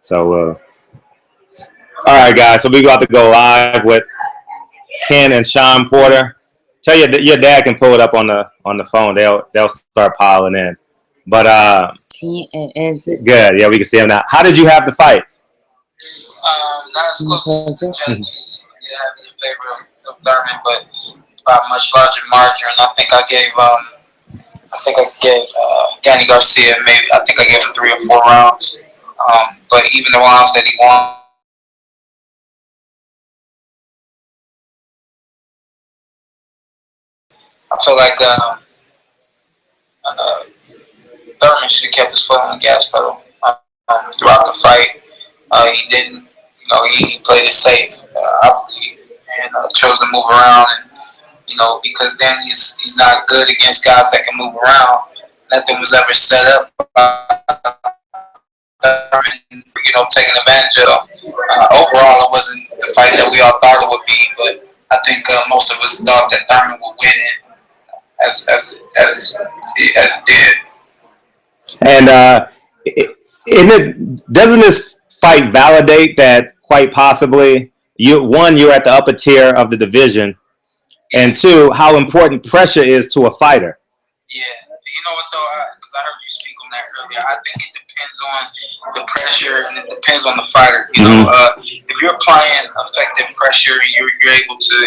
So, all right, guys. So we about to go live with Ken and Shawn Porter. Tell your dad can pull it up on the phone. They'll start piling in. But is this good? Yeah, we can see him now. How did you have the fight? Not as close as the judges. Yeah, having in favor of Thurman, but by a much larger margin. I think I gave Danny Garcia maybe. I think I gave him 3 or 4 rounds. But even the rounds that he won. I feel like Thurman should have kept his foot on the gas pedal throughout the fight. He didn't. He played it safe, I believe, and chose to move around. And because Danny's not good against guys that can move around. Nothing was ever set up. Taking advantage of. Overall, it wasn't the fight that we all thought it would be, but I think most of us thought that Thurman would win it. As it did. And doesn't this fight validate that quite possibly you're at the upper tier of the division, and 2, how important pressure is to a fighter? Yeah, you know what though, because I heard you speak on that earlier. I think it depends on the pressure and it depends on the fighter. If you're applying effective pressure and you're able to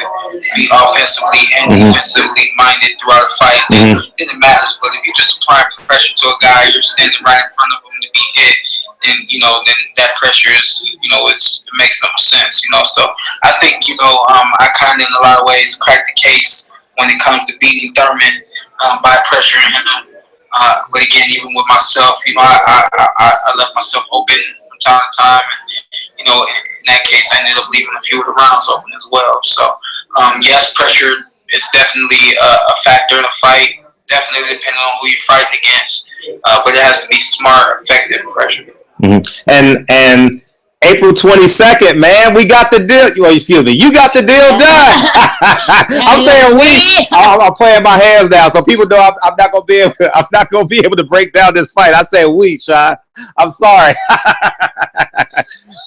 be offensively and defensively minded throughout a fight, then it matters. But if you're just applying pressure to a guy, you're standing right in front of him to be hit, then that pressure is it makes no sense. So I think I kind of in a lot of ways cracked the case when it comes to beating Thurman by pressuring him. But again, even with myself, I left myself open from time to time. And, in that case, I ended up leaving a few of the rounds open as well. So, yes, pressure is definitely a factor in a fight, definitely depending on who you're fighting against. But it has to be smart, effective pressure. And April 22nd, man, we got the deal. Well, excuse me, you got the deal done. I'm saying we. I'm playing my hands down, so people know I'm not gonna be able. I'm not gonna be able to break down this fight. I said we, Shawn. I'm sorry.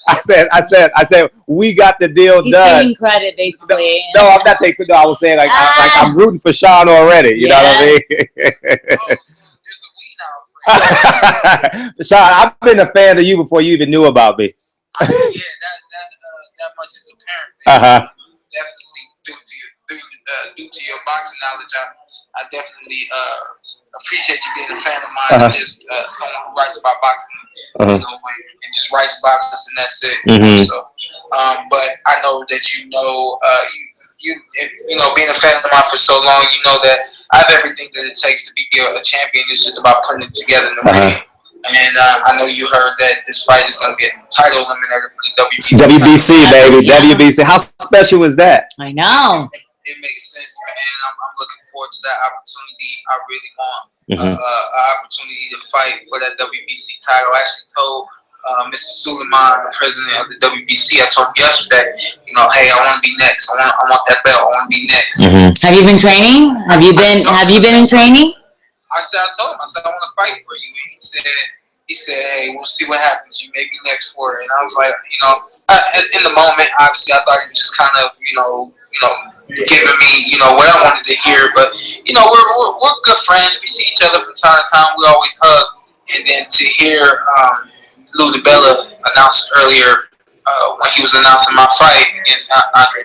I said we got the deal He's done. taking credit, basically. No, I'm not taking credit. No, I was saying like I'm rooting for Shawn already. You know what I mean? Shawn, I've been a fan of you before you even knew about me. Yeah, that much is apparent. Definitely due to your boxing knowledge, I definitely appreciate you being a fan of mine. Just someone who writes about boxing, and just writes about us, and that's it. So, but I know that you being a fan of mine for so long, you know that I have everything that it takes to be a champion. It's just about putting it together in the ring. And I know you heard that this fight is going to be a title eliminator for the WBC. WBC, baby. Yeah. WBC. How special is that? I know. It makes sense, man. I'm looking forward to that opportunity. I really want an opportunity to fight for that WBC title. I actually told Mr. Suleiman, the president of the WBC, I told him yesterday, hey, I want to be next. I want that belt. I want to be next. Have you been training? Have you been in training? I told him, I want to fight for you. And he said, hey, we'll see what happens. You may be next for it. And I was like, in the moment, obviously, I thought he was just kind of, giving me, what I wanted to hear. But, we're good friends. We see each other from time to time. We always hug. And then to hear Lou DiBella announced earlier when he was announcing my fight against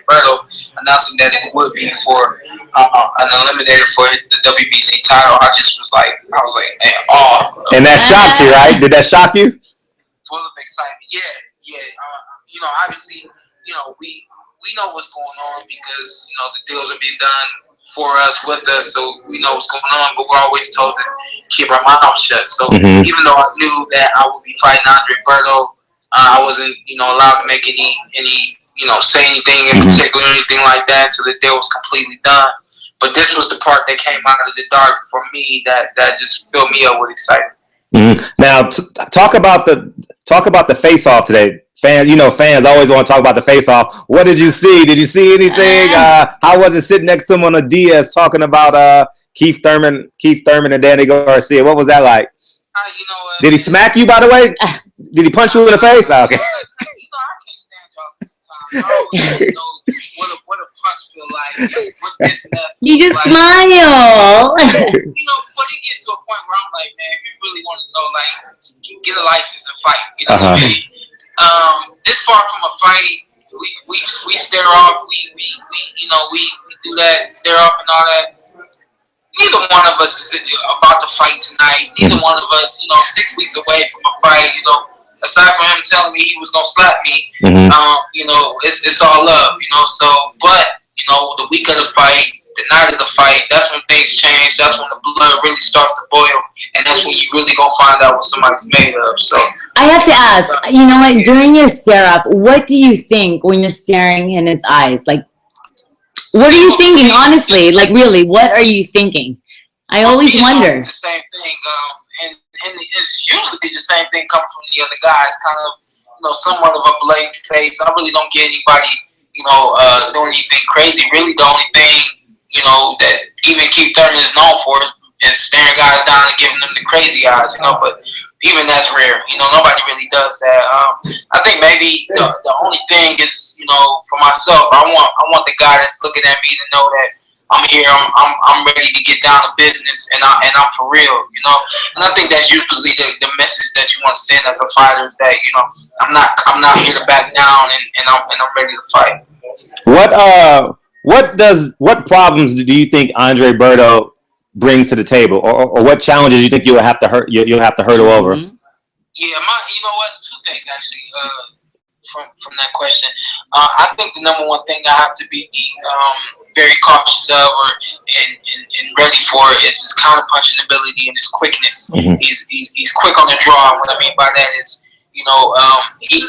Berto, announcing that it would be for an eliminator for the WBC title, I was like, man, and that shocked you, right? Did that shock you? Full of excitement, yeah. Obviously, we know what's going on because the deals are being done for us, with us, so we know what's going on. But we're always told to keep our mouths shut. So even though I knew that I would be fighting Berto, I wasn't, allowed to make any, say anything in particular, or anything like that until the deal was completely done. But this was the part that came out of the dark for me that just filled me up with excitement. Now, talk about the face-off today. Fans always want to talk about the face-off. What did you see? Did you see anything? How was it sitting next to him on a Diaz talking about Keith Thurman and Danny Garcia? What was that like? Did he smack you, by the way? Did he punch you in the face? Oh, okay. You know, I can't stand y'all sometimes. I always know what a punch feel like, what this and that. You just like. smile. You know, but it gets to a point where I'm like, man, if you really want to know, like, get a license and fight. You know what I mean? This far from a fight, we stare off. We do that, stare off and all that. Neither one of us is about to fight tonight. Neither one of us, 6 weeks away from a fight. Aside from him telling me he was gonna slap me, it's all love. So, but the week of the fight, the night of the fight, that's when things change. That's when the blood really starts to boil, and that's when you really gonna find out what somebody's made of. So I have to ask, you know what? During your stare-off, what do you think when you're staring in his eyes? Like, what are you thinking, honestly? Like, really, what are you thinking? I always wonder. It's the same thing, and it's usually the same thing coming from the other guys. Kind of, somewhat of a blank face. I really don't get anybody, doing anything crazy. Really, the only thing, that even Keith Thurman is known for is staring guys down and giving them the crazy eyes. But even that's rare. Nobody really does that. I think maybe the only thing is, for myself, I want the guy that's looking at me to know that I'm here. I'm ready to get down to business, and I'm for real. And I think that's usually the message that you want to send as a fighter is that I'm not here to back down, and I'm ready to fight. What problems do you think Andre Berto brings to the table, or what challenges you think you'll have to hurdle over? Mm-hmm. Yeah, two things actually. From that question, I think the number one thing I have to be very cautious of and ready for is his counter punching ability and his quickness. Mm-hmm. He's quick on the draw. What I mean by that is,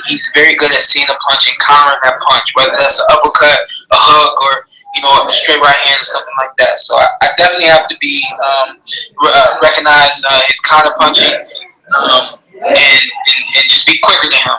he's very good at seeing a punch and countering that punch, whether that's an uppercut, a hook, or a straight right hand or something like that. So I definitely have to be recognize his counter punching. And just be quicker than him,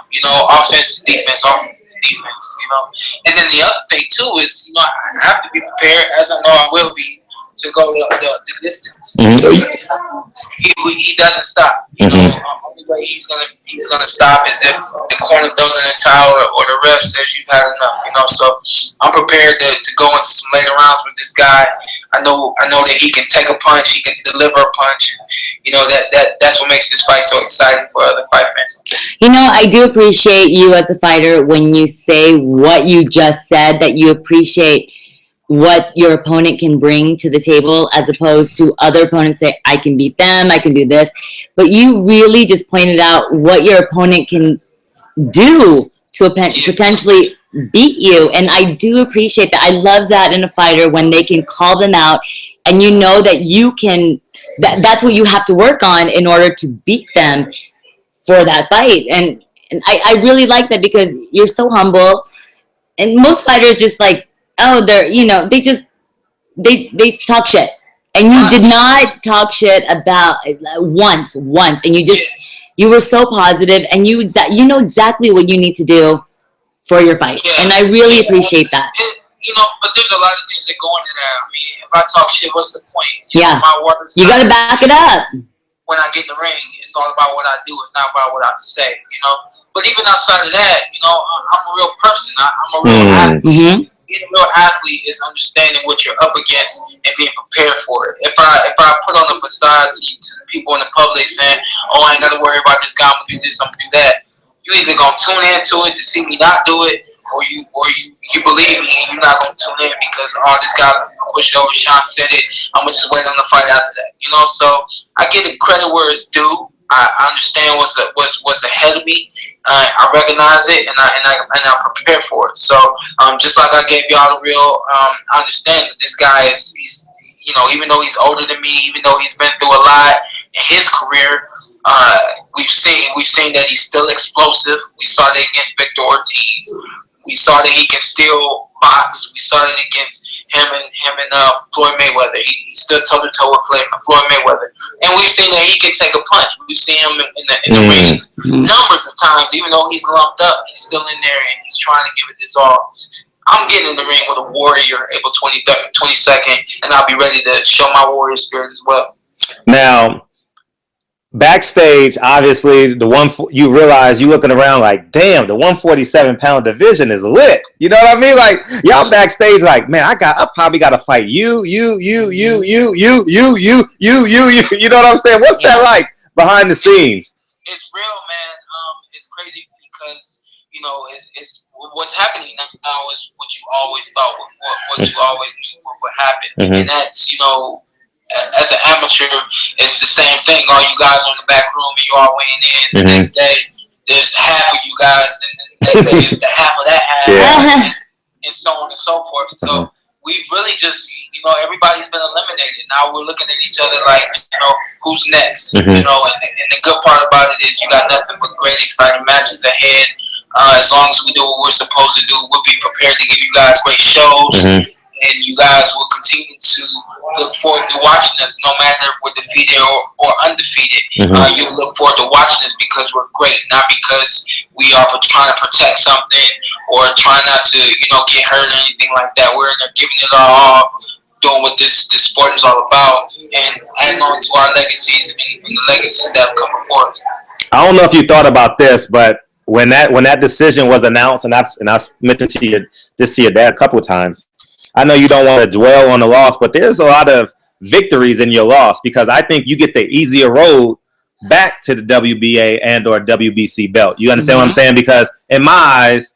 offense, defense, And then the other thing too is, I have to be prepared, as I know I will be, to go the distance. Mm-hmm. He doesn't stop. Only way he's gonna stop is if the corner throws in the towel or the ref says you've had enough. So I'm prepared to go into some later rounds with this guy. I know that he can take a punch, he can deliver a punch. That's what makes this fight so exciting for other fight fans. I do appreciate you as a fighter when you say what you just said, that you appreciate what your opponent can bring to the table, as opposed to other opponents say, I can beat them, I can do this. But you really just pointed out what your opponent can do to potentially beat you. And I do appreciate that. I love that in a fighter when they can call them out, and that you can, that's what you have to work on in order to beat them for that fight. And I really like that, because you're so humble. And most fighters just like, they talk shit. And you did not talk shit about once. And you were so positive, and you know exactly what you need to do for your fight. Yeah. And I really appreciate that. But there's a lot of things that go into that. I mean, if I talk shit, what's the point? My words, you got to back it up. When I get in the ring, it's all about what I do. It's not about what I say, But even outside of that, I'm a real person. I'm a real athlete. Mm-hmm. Being a real athlete is understanding what you're up against and being prepared for it. If I put on a facade to the people in the public saying, "Oh, I ain't got to worry about this guy. I'm gonna do this. I'm gonna do that," you either gonna tune into it to see me not do it, or you believe me and you're not gonna tune in because this guy's gonna push over. Shawn said it. I'm gonna just wait on the fight after that. So I give the credit where it's due. I understand what's ahead of me. I recognize it, and I prepare for it. So just like I gave y'all the real, I understand that this guy he's even though he's older than me, even though he's been through a lot in his career, we've seen that he's still explosive. We saw that against Victor Ortiz. We saw that he can still box. We saw that against him and Floyd Mayweather. He stood toe to toe with Floyd Mayweather, and we've seen that he can take a punch. We've seen him in the ring numbers of times. Even though he's lumped up, he's still in there and he's trying to give it his all. I'm getting in the ring with a warrior April 22nd, and I'll be ready to show my warrior spirit as well. Now, backstage, obviously, you realize you looking around like, damn, the 147-pound division is lit. You know what I mean? Like y'all backstage, like, man, I probably got to fight you. You know what I'm saying? What's that like behind the scenes? It's real, man. It's crazy because it's what's happening now is what you always thought, what you always knew would happen, and that's as an amateur, it's the same thing. All you guys on the back room, and you all weighing in. The next day, there's half of you guys, and then the next day, there's the half of that half, and so on and so forth. So we've really just, everybody's been eliminated. Now we're looking at each other like, who's next? And the good part about it is you got nothing but great, exciting matches ahead. As long as we do what we're supposed to do, we'll be prepared to give you guys great shows. And you guys will continue to look forward to watching us, no matter if we're defeated or undefeated. You look forward to watching us because we're great, not because we are trying to protect something or trying not to, get hurt or anything like that. We're in there giving it our all, doing what this sport is all about, and adding on to our legacies and the legacies that have come before us. I don't know if you thought about this, but when that decision was announced, and I've mentioned to your dad a couple of times. I know you don't want to dwell on the loss, but there's a lot of victories in your loss because I think you get the easier road back to the WBA and or WBC belt. You understand what I'm saying? Because in my eyes,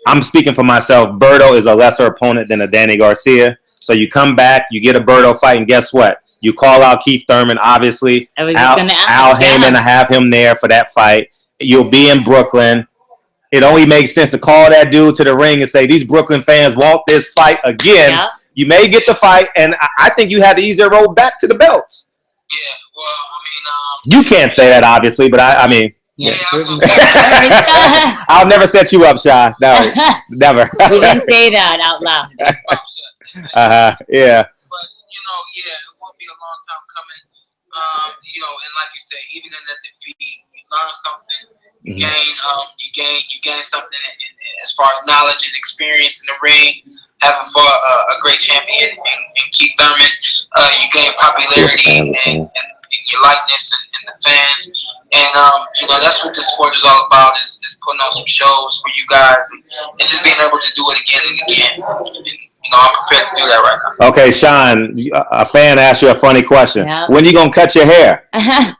I'm speaking for myself, Berto is a lesser opponent than a Danny Garcia. So you come back, you get a Berto fight, and guess what? You call out Keith Thurman, obviously. Al Heyman to have him there for that fight. You'll be in Brooklyn. It only makes sense to call that dude to the ring and say, these Brooklyn fans want this fight again. Yeah. You may get the fight, and I think you had the easier road back to the belts. Yeah, well, I mean... you can't say that, obviously, but I mean... Yeah, I was gonna say I'll never set you up, Shawn. No, never. We didn't say that out loud. Yeah. But, it won't be a long time coming. And like you say, even in that defeat, you learn something. You gain something as far as knowledge and experience in the ring. Having fought a great champion in Keith Thurman, you gain popularity and your likeness and the fans. And that's what this sport is all about: is putting on some shows for you guys and just being able to do it again and again. And, I'm prepared to do that right now. Okay, Shawn, a fan asked you a funny question. Yep. When you gonna cut your hair? I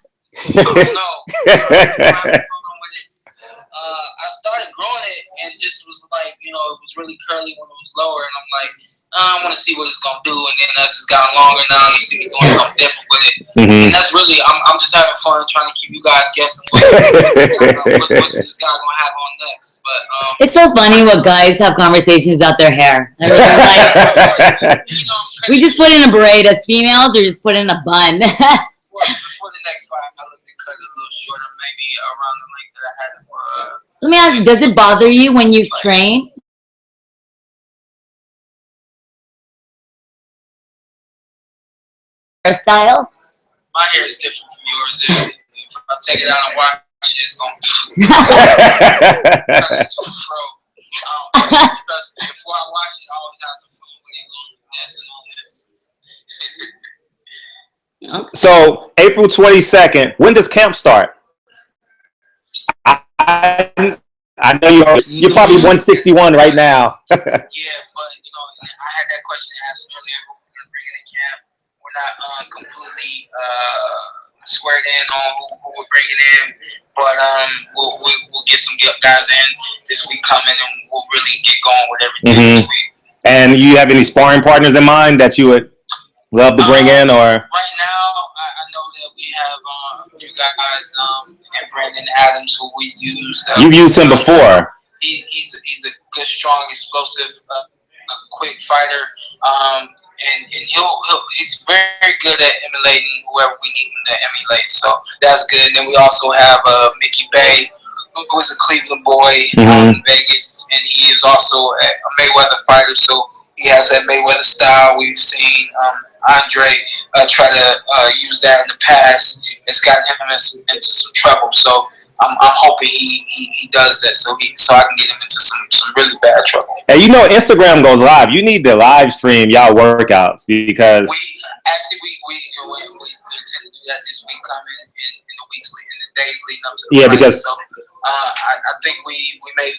started growing it and just was like, it was really curly when it was lower, and I'm like, I want to see what it's gonna do. And then as it's gotten longer now, you see me doing something different with it. And that's really, I'm just having fun trying to keep you guys guessing what's this guy gonna have on next. But it's so funny what guys have conversations about their hair. I mean, like, we just put in a braid as females, or just put in a bun. For the next fight, I look to cut it a little shorter, maybe around the length that I had it for. Let me ask you, does it bother you when you train? Hairstyle? My hair is different from yours. If I take it out and wash it, it's going to turn into a fro. Before I wash it, I always have some food with it on the So, April 22nd, when does camp start? I know you're probably 161 right now. Yeah, but I had that question asked earlier. Who we're gonna bring in camp? We're not completely squared in on who we're bringing in, but we'll get some guys in this week coming, and we'll really get going with everything this week. And you have any sparring partners in mind that you would love to bring in, or? Right now, I know that we have a few guys, and Brandon Adams, who we used. You've used him before. He's a good, strong, explosive, quick fighter, and he's very good at emulating whoever we need him to emulate. So that's good. And then we also have Mickey Bay, who is a Cleveland boy out in Vegas, and he is also a Mayweather fighter. So he has that Mayweather style. We've seen Andre try to use that in the past. It's gotten him into some trouble. So I'm hoping he does that so I can get him into some really bad trouble. And Instagram goes live. You need to live stream y'all workouts because we intend to do that this week coming, and in the days leading up to the fight. Because so I think we may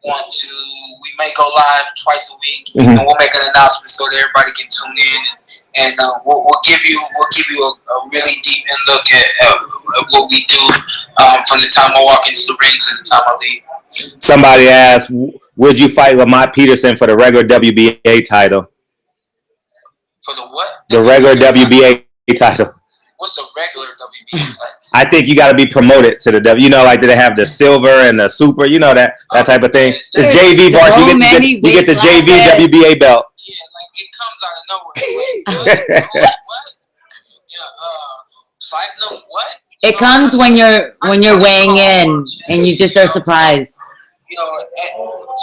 we may go live twice a week, and we'll make an announcement so that everybody can tune in, and we'll give you a really deep look at what we do from the time I walk into the ring to the time I leave. Somebody asked, would you fight Lamont Peterson for the regular WBA title? For the what? The regular WBA title. What's the regular WBA title? I think you got to be promoted to the W. You know, like do they have the silver and the super? You know that type of thing. It's JV varsity. You get the JV WBA belt. Yeah, like it comes out of nowhere. What? Yeah, platinum. What? It comes when you're weighing in, and you just are surprised. You know,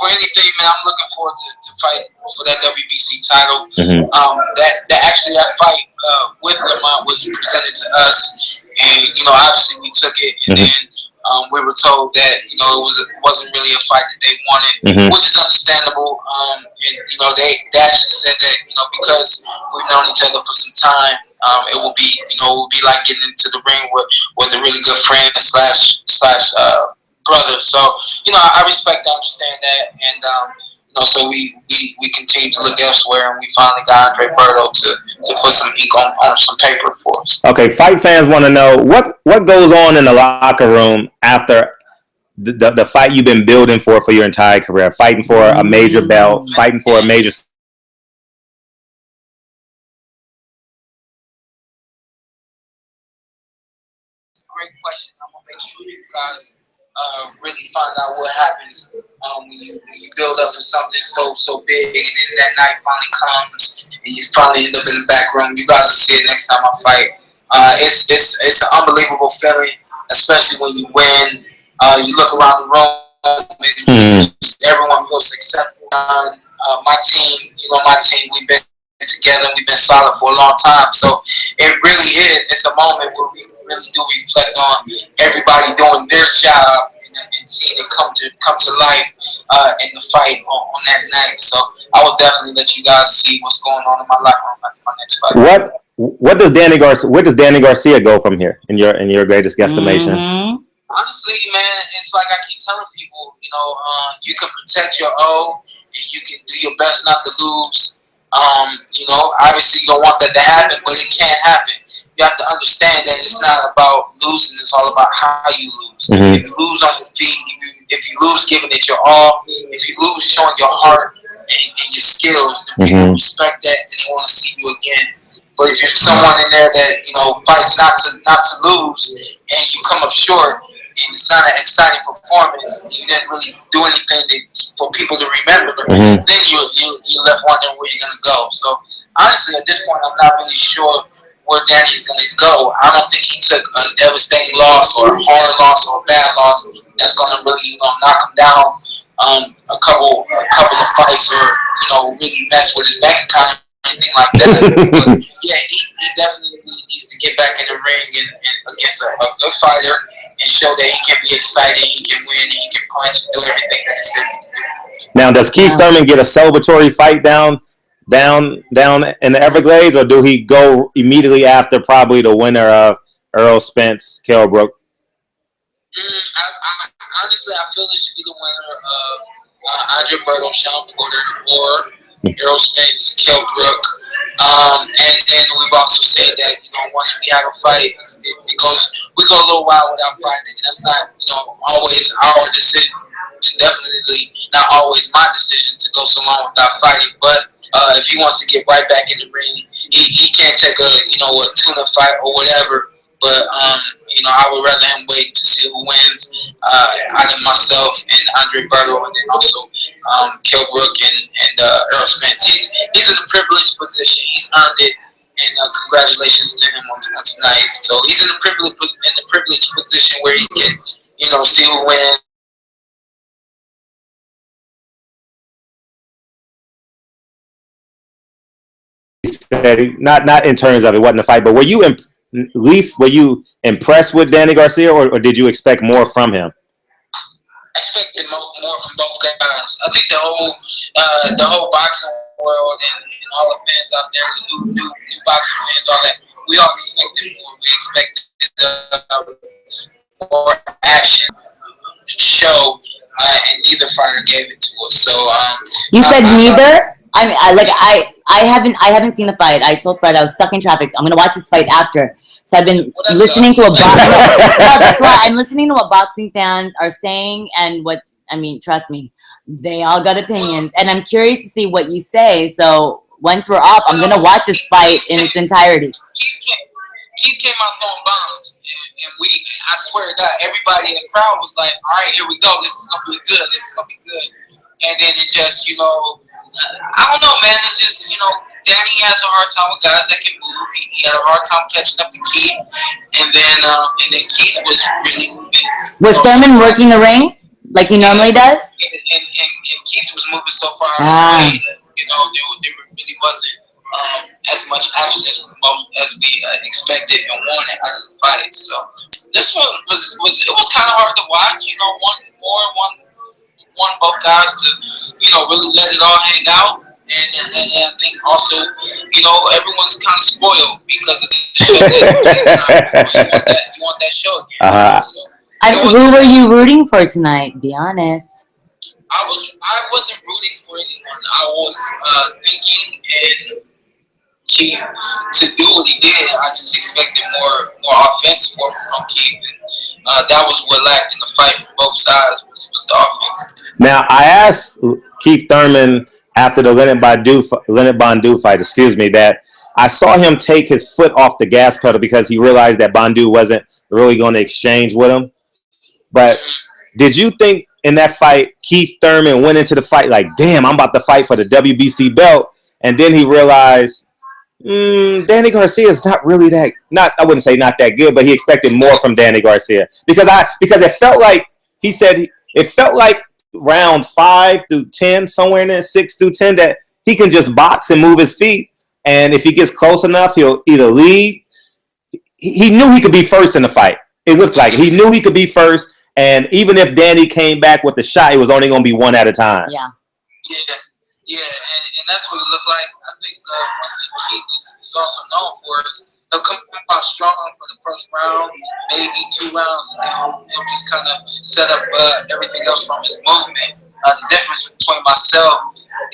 for anything, man, I'm looking forward to fight for that WBC title. That fight with Lamont was presented to us, and you know, obviously we took it, and then we were told that you know it wasn't really a fight that they wanted, which is understandable. And you know, they actually said that you know because we've known each other for some time, it will be like getting into the ring with a really good friend slash brother. So you know, I respect, I understand that, and you know, so we continue to look elsewhere, and we finally got Andre Berto to put some ink on some paper for us. Okay, fight fans want to know what goes on in the locker room after the fight you've been building for your entire career, fighting for a major belt, fighting for a major. Great question. I'm gonna make sure you guys really find out what happens when you build up for something so big, and then that night finally comes, and you finally end up in the back room. You guys will see it next time I fight. It's an unbelievable feeling, especially when you win. You look around the room, and everyone feels successful. My team, we've been together, we've been solid for a long time. So it really is. It's a moment where we really do reflect on everybody doing their job and seeing it come to life in the fight on that night. So I will definitely let you guys see what's going on in my locker room after my next fight. Where does Danny Garcia go from here in your greatest guesstimation? Honestly, man, it's like I keep telling people, you know, you can protect your O, and you can do your best not to lose. You know, obviously you don't want that to happen, but it can happen. You have to understand that it's not about losing, it's all about how you lose. If you lose on your feet, if you lose giving it your all, if you lose showing your heart and your skills, then people respect that and they want to see you again. But if you're someone in there that, you know, fights not to lose and you come up short and it's not an exciting performance, you didn't really do anything for people to remember, then you're left wondering where you're going to go. So honestly, at this point, I'm not really sure where Danny is going to go. I don't think he took a devastating loss or a hard loss or a bad loss that's going to really knock him down a couple of fights or really mess with his bank account or anything like that. But yeah, he definitely needs to get back in the ring and against a good fighter and show that he can be exciting, he can win, and he can punch and do everything that he says he can do. Now, does Keith Thurman get a celebratory fight down in the Everglades, or do he go immediately after probably the winner of Errol Spence, Kell Brook? Honestly, I feel it should be the winner of Andre Berto, Shawn Porter, or Errol Spence, Kell Brook. And then we've also said that once we have a fight, we go a little while without fighting, and that's not always our decision. Definitely not always my decision to go so long without fighting, but if he wants to get right back in the ring, he can't take a tuna fight or whatever. But I would rather him wait to see who wins out of myself and Andre Berto, and then also Kell Brook and Errol Spence. He's in a privileged position. He's earned it, and congratulations to him on tonight. So he's in a privileged position where he can see who wins. Not in terms of it wasn't a fight, but were you impressed with Danny Garcia, or did you expect more from him? I expected more from both guys. I think the whole boxing world and all the fans out there, the new boxing fans, all that, we all expected more. We expected more action show, and neither fighter gave it to us. So you said neither. I haven't seen the fight. I told Fred I was stuck in traffic. I'm gonna watch this fight after. So I've been listening to a boxing. No, that's why I'm listening to what boxing fans are saying and what I mean. Trust me, they all got opinions, and I'm curious to see what you say. So once we're off, I'm gonna watch this fight in its entirety. Keith came out throwing bombs, and I swear to God, everybody in the crowd was like, all right, here we go. This is going to be good. This is going to be good. And then it just, I don't know, man. It just, Danny has a hard time with guys that can move. He had a hard time catching up to Keith. And then Keith was really moving. Was Thurman working the ring like he normally does? And Keith was moving so far away that, there really wasn't as much action as we expected and wanted out of the fight. So this one was kind of hard to watch. One both guys to really let it all hang out, and I think also everyone's kind of spoiled because of the show. You want that show again. So, who were you rooting for tonight? Be honest. I wasn't rooting for anyone. I was thinking and Keith to do what he did. I just expected more offensive work from Keith, and that was what lacked in the fight from both sides was the offense. Now I asked Keith Thurman after the Leonard Bondu fight, that I saw him take his foot off the gas pedal because he realized that Bondu wasn't really going to exchange with him. But did you think in that fight Keith Thurman went into the fight like, damn, I'm about to fight for the WBC belt, and then he realized Danny Garcia is not really I wouldn't say not that good, but he expected more from Danny Garcia because it felt like he said it felt like round 5 through 10, somewhere in there, 6 through 10, that he can just box and move his feet, and if he gets close enough, he'll either lead. He knew he could be first in the fight. It looked like he knew he could be first, and even if Danny came back with the shot, it was only going to be one at a time. Yeah, and that's what it looked like. I think one thing Keith is also known for is he'll come out strong for the first round, maybe 2 rounds, and then he'll just kind of set up everything else from his movement. The difference between myself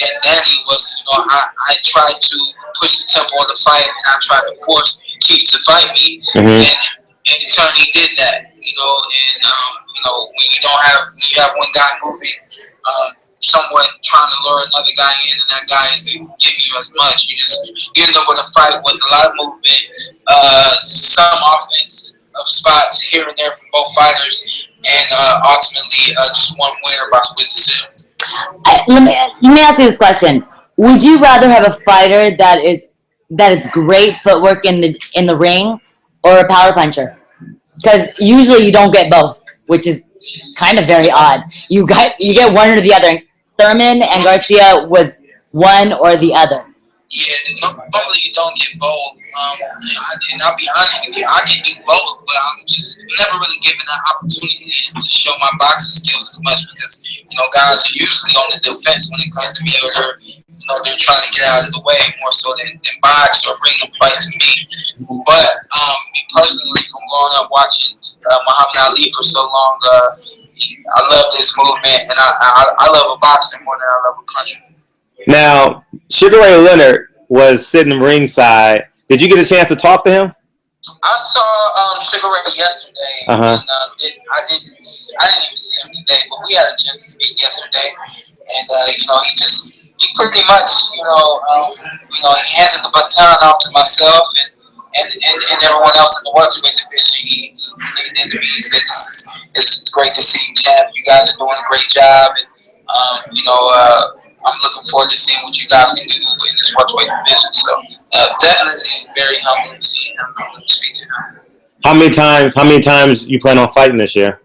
and Danny was, I tried to push the tempo of the fight, and I tried to force Keith to fight me, and in turn he did that. When you have one guy moving, someone trying to lure another guy in, and that guy isn't giving you as much. You end up with a fight with a lot of movement, some offense of spots here and there from both fighters, and ultimately just one winner by split decision. Let me ask you this question: would you rather have a fighter that is great footwork in the ring, or a power puncher? Because usually you don't get both, which is kind of very odd. You get one or the other. Thurman and Garcia was one or the other. Yeah, normally you don't get both. And I'll be honest with you, I can do both, but I'm just never really given the opportunity to show my boxing skills as much because, guys are usually on the defense when it comes to me, or they're trying to get out of the way more so than box or bring them fight to me. But me personally, from growing up watching Muhammad Ali for so long, I love this movement, and I love a boxing more than I love a country. Now, Sugar Ray Leonard was sitting ringside. Did you get a chance to talk to him? I saw Sugar Ray yesterday, and I didn't even see him today, but we had a chance to speak yesterday, and he pretty much he handed the baton off to myself and everyone else in the welterweight division. He leaned into me and said, "This is great to see you, champ. You guys are doing a great job, and I'm looking forward to seeing what you guys can do in this welterweight division." So definitely very humbling seeing him and speak to him. How many times you plan on fighting this year?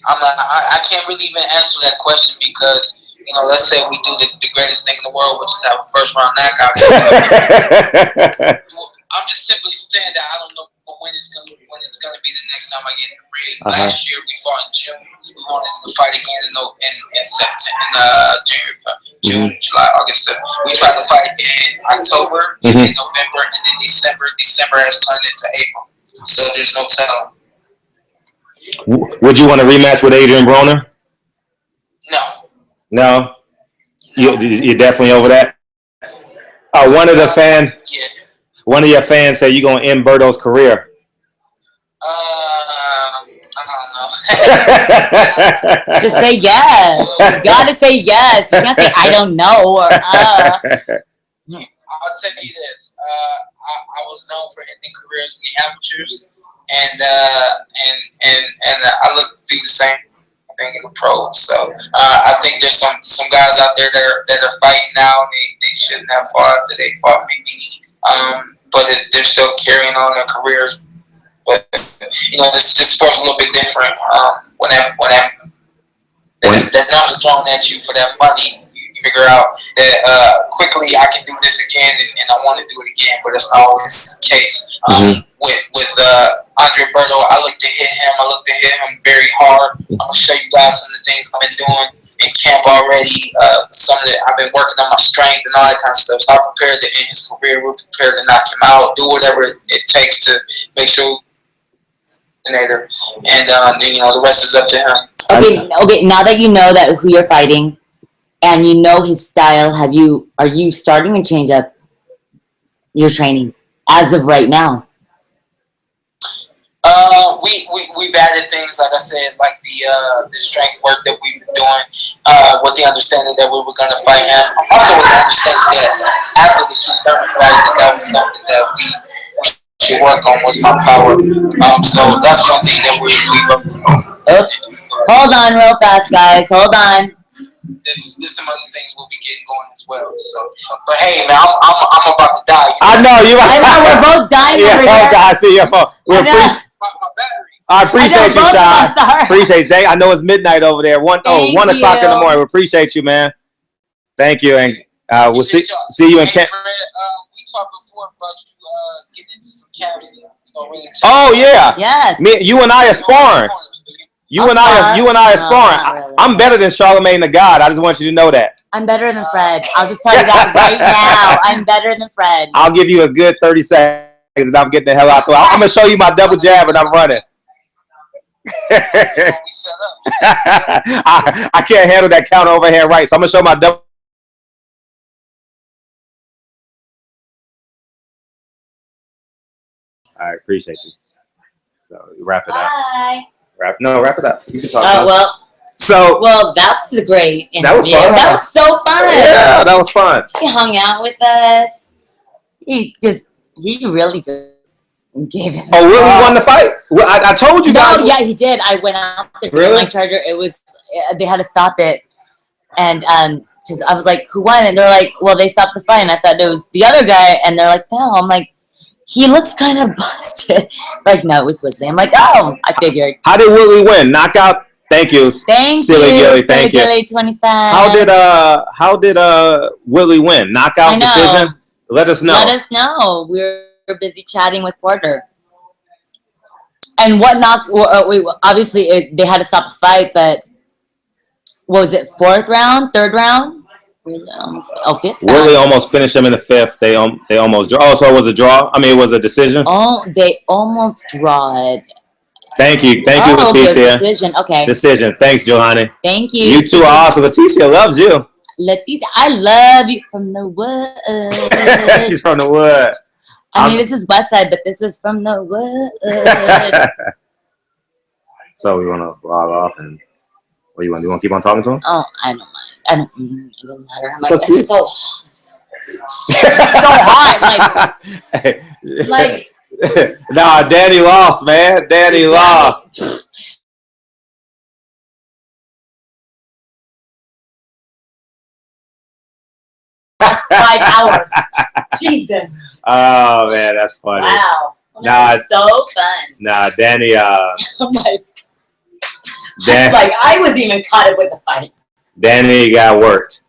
I can't really even answer that question because, let's say we do the greatest thing in the world, which is have a first round knockout. I'm just simply saying that I don't know when it's gonna be the next time I get in the ring. Last year we fought in June. We wanted to fight again in September, June, July, August, September. We tried to fight in October, in November, and then December. December has turned into April. So there's no telling. Would you want a rematch with Adrian Broner? No. No? You're definitely over that? One of the fans, Yeah. one of your fans said you're going to end Berto's career. I don't know. Just say yes. You gotta say yes. You can't say I don't know or I'll tell you this. I was known for ending careers in the amateurs, and I look to do the same thing in the pros. So I think there's some guys out there that are fighting now. They shouldn't have fought after they fought maybe, but they're still carrying on their careers. But this sport's a little bit different. When that numbers are thrown at you for that money, you figure out that quickly I can do this again, and I want to do it again. But that's not always the case. With Andre Berto, I look to hit him very hard. I'm gonna show you guys some of the things I've been doing in camp already. I've been working on my strength and all that kind of stuff. So I'm prepared to end his career. We're prepared to knock him out. Do whatever it takes to make sure. And the rest is up to him. Okay. Now that you know that who you're fighting, and you know his style, are you starting to change up your training as of right now? We've added things, like I said, like the strength work that we've been doing, with the understanding that we were going to fight him. Also with the understanding that after the Thurman fight, that was something that we should work on, was my power. So that's one thing that we Oops. Hold on real fast, guys. Hold on. There's some other things we'll be getting going as well. So, but hey, man, I'm about to die. I know you. I know we're both dying over here. I see your phone. My battery. I appreciate you, Shawn. Appreciate it. I know it's midnight over there. 1 o'clock in the morning. We appreciate you, man. Thank you, and we'll see you in camp. We talked before about you getting into some camps. Really yeah. Yes. You and I are sparring. You and I are sparring. Really. I'm better than Charlemagne the God. I just want you to know that. I'm better than Fred. I'll just tell you that right now. I'm better than Fred. I'll give you a good 30 seconds and I'm getting the hell out. I'm going to show you my double jab and I'm running. I can't handle that counter overhand right. So I'm going to show my double. All right. Appreciate you. So wrap it up. Bye. Wrap it up. You can talk. That was a great interview. That was fun. That was so fun. Yeah, that was fun. He hung out with us. He really just gave it. Oh, really won the fight? Well, I told you guys. No, yeah, he did. I went out there. Really? My charger. It was. They had to stop it, and because I was like, "Who won?" And they're like, "Well, they stopped the fight." And I thought it was the other guy, and they're like, "No." I'm like, he looks kind of busted. Like, no, it was Woodley. I'm like, oh, I figured. How did Woodley win? Knockout? Thank you. Silly Gilly, thank you. Gilly 25. How did Woodley win? Knockout decision? Let us know. Let us know. We're busy chatting with Porter. And obviously they had to stop the fight, but what was it, fourth round, third round? Fifth round. Woodley almost finished him in the fifth. They almost draw. Oh, so it was a draw? I mean, it was a decision? Oh, they almost drawed. Thank you, Leticia. Decision. Okay. Decision. Thanks, Johanny. Thank you. You two are awesome. Leticia loves you. Leticia, I love you from the wood. She's from the wood. I mean, this is West Side, but this is from the wood. So we want to log off and what do you want? You want to keep on talking to him? Oh, I don't mind. It doesn't matter. I'm like, so it's so hot. It's so hot. Like. Nah, Danny lost, man. Danny lost. Last 5 hours. Jesus. Oh man, that's funny. Wow. Nah, so fun. Nah, Danny. I'm like, I wasn't even caught up with the fight. Danny got worked.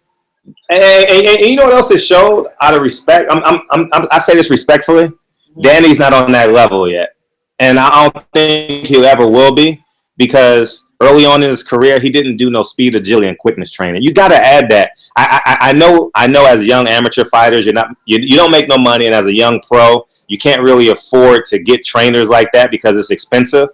And you know what else it showed? Out of respect, I say this respectfully. Danny's not on that level yet, and I don't think he ever will be because early on in his career, he didn't do no speed, agility, and quickness training. You got to add that. I know. As young amateur fighters, you don't make no money, and as a young pro, you can't really afford to get trainers like that because it's expensive.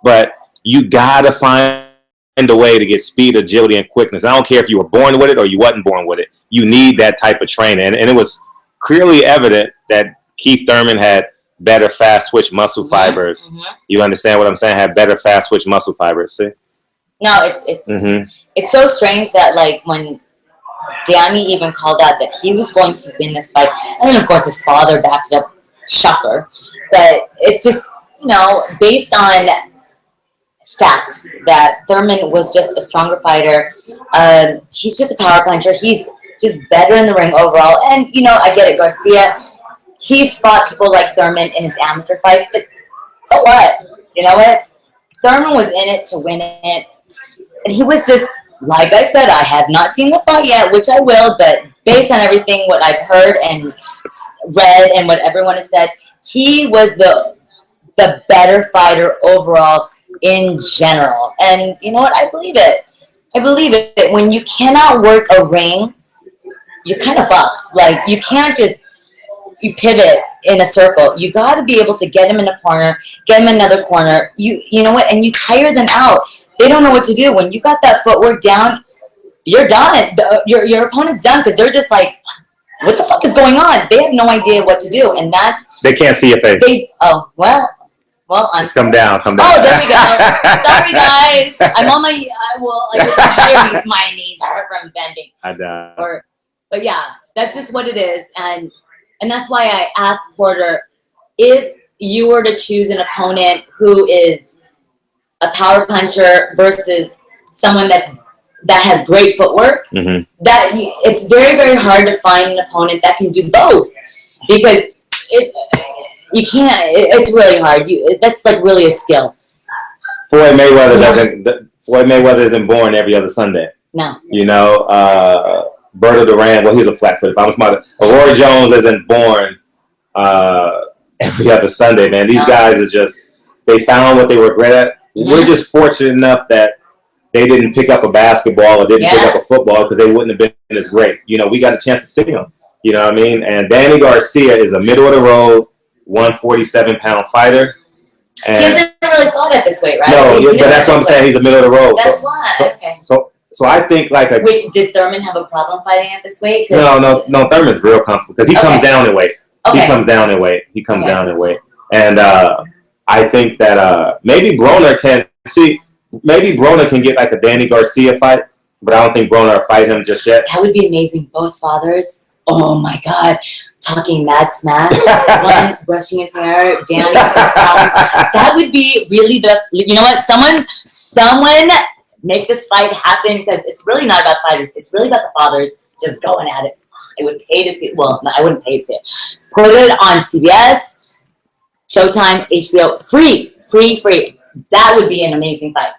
But you gotta find a way to get speed, agility, and quickness. I don't care if you were born with it or you wasn't born with it. You need that type of training, and it was clearly evident that Keith Thurman had better fast twitch muscle fibers. Mm-hmm. You understand what I'm saying? Had better fast twitch muscle fibers. See? No, it's so strange that like when Danny even called out that he was going to win this fight, and then of course his father backed it up. Shocker, but it's just based on facts that Thurman was just a stronger fighter. He's just a power puncher. He's just better in the ring overall. And I get it, Garcia. He's fought people like Thurman in his amateur fights, but so what? You know what? Thurman was in it to win it. And he was just, like I said, I have not seen the fight yet, which I will, but based on everything, what I've heard and read and what everyone has said, he was the better fighter overall in general. And you know what? I believe it. I believe it. When you cannot work a ring, you're kind of fucked. Like, you can't just pivot in a circle. You got to be able to get him in a corner, get him in another corner. You know what? And you tire them out. They don't know what to do. When you got that footwork down, you're done. Your opponent's done because they're just like, what the fuck is going on? They have no idea what to do, and they can't see your face. I'm come down. Oh, there we go. Sorry, guys. I'm on my. My knees hurt from bending. I know. But yeah, that's just what it is, and that's why I asked Porter, if you were to choose an opponent who is a power puncher versus someone that has great footwork, that it's very, very hard to find an opponent that can do both, because you can't. It's really hard. That's like really a skill. Floyd Mayweather isn't born every other Sunday. No. Berto Duran, well, he's a flat-footed. If I'm smart, Roy Jones isn't born every other Sunday, man. These guys are just, they found what they were great at. We're just fortunate enough that they didn't pick up a basketball or didn't pick up a football because they wouldn't have been as great. We got a chance to see them. You know what I mean? And Danny Garcia is a middle-of-the-road, 147-pound fighter. And he hasn't really fought at this weight, right? No, but that's what I'm saying. He's a middle-of-the-road. That's why. Okay. So I think Wait, did Thurman have a problem fighting at this weight? No. Thurman's real comfortable because he comes down in weight. Okay. He comes down in weight. And I think that maybe Broner can get like a Danny Garcia fight, but I don't think Broner will fight him just yet. That would be amazing. Both fathers. Oh my God. Talking mad smack. One brushing his hair. Danny. That would be really you know what? Someone make this fight happen, because it's really not about fighters. It's really about the fathers just going at it. I would pay to see it. Well, no, I wouldn't pay to see it. Put it on CBS, Showtime, HBO, free. That would be an amazing fight.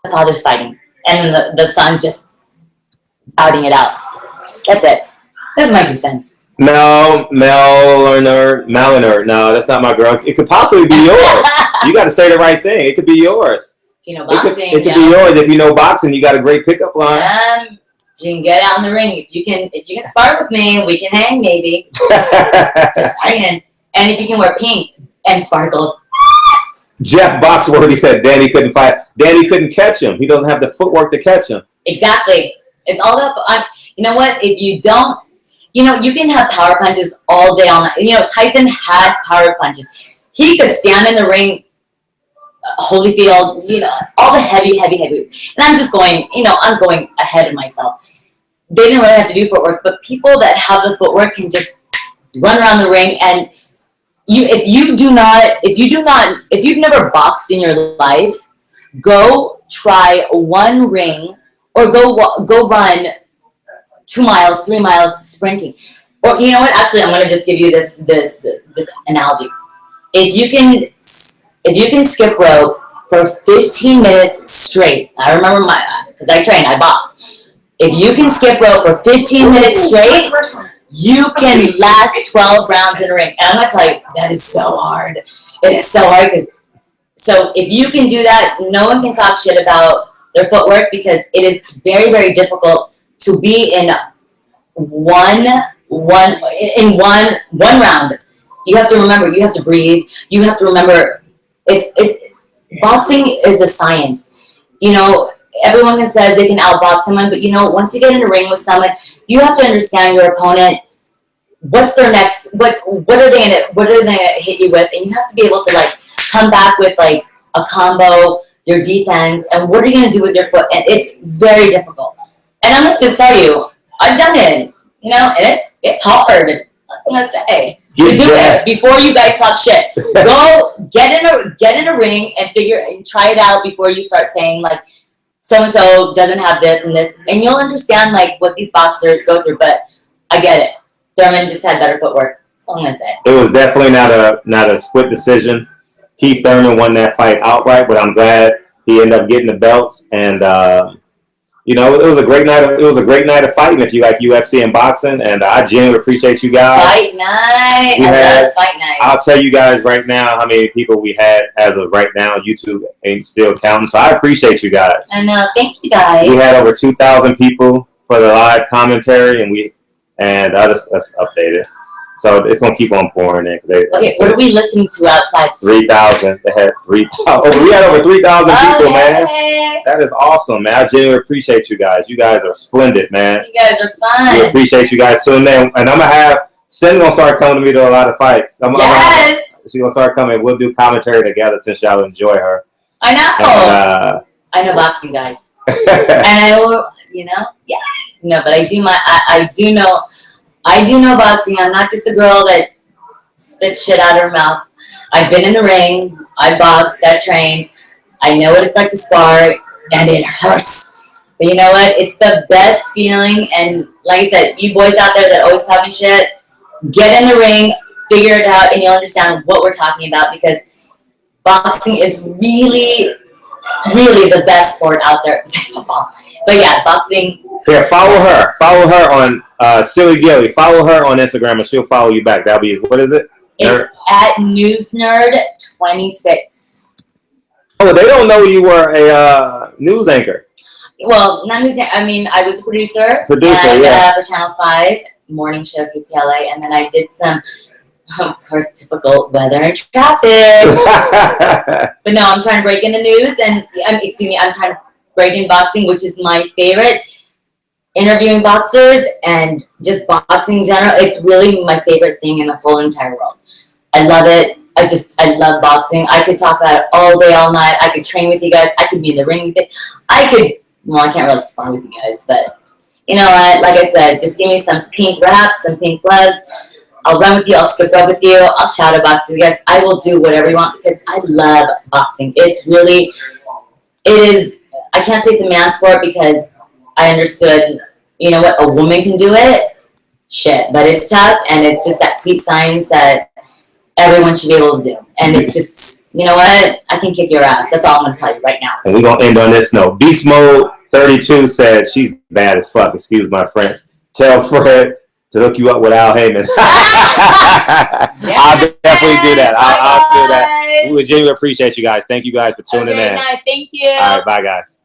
The father's fighting, and then the son's just outing it out. That's it. Doesn't make any sense. No, Maliner. No, that's not my girl. It could possibly be yours. You got to say the right thing. It could be yours. Boxing. It could be yours. If you know boxing, you got a great pickup line. You can get out in the ring. If you can spar with me, we can hang maybe. Just saying. And if you can wear pink and sparkles. Jeff Boxworthy, he said Danny couldn't fight. Danny couldn't catch him. He doesn't have the footwork to catch him. Exactly. It's all that. You know what? If you don't, you can have power punches all day, all night. Tyson had power punches. He could stand in the ring, Holyfield, all the heavy. And I'm just going, I'm going ahead of myself. They didn't really have to do footwork, but people that have the footwork can just run around the ring. And if you've never boxed in your life, go try one ring, or go run 2 miles, 3 miles sprinting. Or you know what? Actually, I'm going to just give you this analogy. If you can skip rope for 15 minutes straight, I remember because I train, I box. If you can skip rope for 15 minutes straight, you can last 12 rounds in a ring. And I'm going to tell you, that is so hard. It is so hard because So if you can do that, no one can talk shit about their footwork because it is very, very difficult to be in one round. You have to remember, you have to breathe. You have to remember, boxing is a science. You know, everyone can say they can outbox someone, but you know, once you get in a ring with someone, you have to understand your opponent. What's their next? What are they gonna hit you with? And you have to be able to like come back with like a combo, your defense, and what are you gonna do with your foot? And it's very difficult. And I'm gonna just tell you, I've done it. You know, and it's hard. I was gonna say. You do it before you guys talk shit. Go get in a ring and try it out before you start saying like so and so doesn't have this and this, and you'll understand like what these boxers go through. But I get it. Thurman just had better footwork. That's all I'm gonna say. It was definitely not a split decision. Keith Thurman won that fight outright, but I'm glad he ended up getting the belts. And you know, it was a great night. It was a great night of fighting if you like UFC and boxing. And I genuinely appreciate you guys. Fight night. I love fight night. I'll tell you guys right now how many people we had as of right now. YouTube ain't still counting, so I appreciate you guys. I know. Thank you guys. We had over 2,000 people for the live commentary, and I just updated. So it's gonna keep on pouring in. Okay, what are we listening to outside? 3,000. They had 3,000. Oh, we had over 3,000 people, man. That is awesome, man. I genuinely appreciate you guys. You guys are splendid, man. You guys are fun. We appreciate you guys tuning in, and I'm gonna have Sin gonna start coming to me to a lot of fights. Yes. She's gonna start coming. We'll do commentary together since y'all enjoy her. I know. And, I know boxing, guys, and I will. You know, yeah. No, but I do know boxing. I'm not just a girl that spits shit out of her mouth. I've been in the ring. I boxed. I've trained. I know what it's like to spar, and it hurts. But you know what? It's the best feeling. And like I said, you boys out there that always talking shit, get in the ring, figure it out, and you'll understand what we're talking about because boxing is really, really the best sport out there besides football. But yeah, boxing. Here, follow her. Follow her on Silly Gilly. Follow her on Instagram, and she'll follow you back. That'll be, what is it? It's at NewsNerd26. Oh, they don't know you were a news anchor. Well, not news. I mean, I was a producer. Yeah. For Channel 5 morning show KTLA, and then I did some, of course, typical weather and traffic. But no, I'm trying to break in the news, and I'm trying to break in boxing, which is my favorite. Interviewing boxers and just boxing in general, it's really my favorite thing in the whole entire world. I love it. I love boxing. I could talk about it all day, all night. I could train with you guys. I could be in the ring with you. I can't really spar with you guys, but you know what? Like I said, just give me some pink wraps, some pink gloves. I'll run with you. I'll skip rope with you. I'll shadow box with you guys. I will do whatever you want because I love boxing. It is, I can't say it's a man's sport because I understood, you know what, a woman can do it, shit, but it's tough, and it's just that sweet science that everyone should be able to do. And it's just, you know what, I can kick your ass. That's all I'm going to tell you right now. And we're going to end on this note. Beast Mode 32 said, she's bad as fuck, excuse my French. Tell Fred to hook you up with Al Heyman. I'll definitely do that. I'll do that. We would genuinely appreciate you guys. Thank you guys for tuning in. Thank you. All right, bye guys.